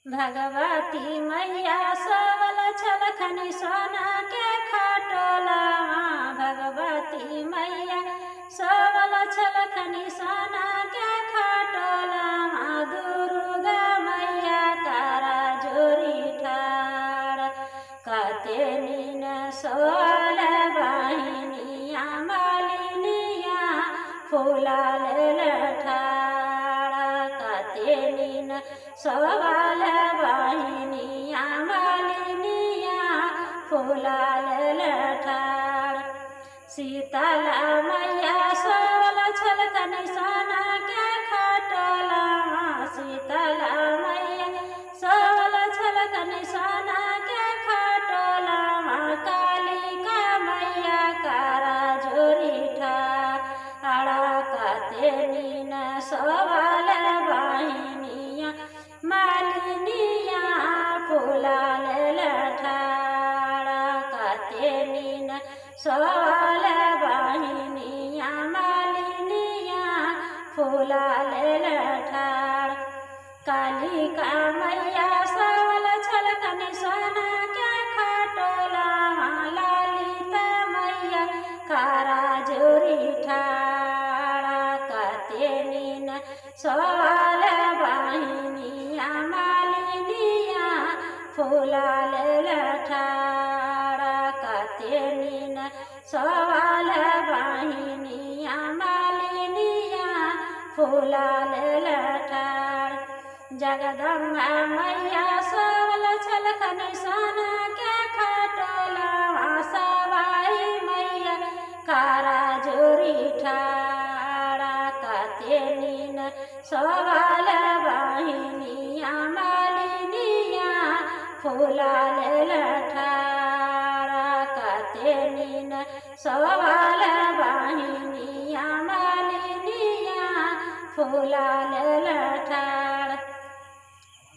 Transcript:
भगवती मैया सोवल छलखनी सोना के खटोला। भगवती मैया सोवल छलखनी सोना के खटोला। दुर्गा मैया तारा जोरी ठाड़ कते नीन सोल बहिनिया मालिनिया फूलाल ठाड़ कते नीन सोवाल बहिनिया मालिनिया फूलाल ठाड़। शीतला मैया सोवल छलखनी सोना के खटोला। शीतला मैया सोवल छलखनी सोना के खटोला। कालिका मैया कारा जोरी ठाड़ कते नीन सोवाल बहिनिया मालिनिया फूलाल ठाड़ कते नीन सोवाल बहिनिया मालिनिया फूलाल ठाड़। कालिका मैया सोवल छलखनी सोना के खटोला। ललिता मैया कारा जोरी ठाड़ कते नीन सोवाल बहिनिया मालिनिया फूलाल ठाड़ कते नीन सोवाल बहिनिया मालिनिया फूलाल ठाड़। जगदम्बा मैया सोवल छलखनी सोना के खटोला। सवाई मैया कारा जोरी ठाड़ कते नीन सोवाल बहिनिया मालिनिया फूलाल ठाड़ कते नीन सोवाल बहिनिया मालिनिया फूलाल ठाड़।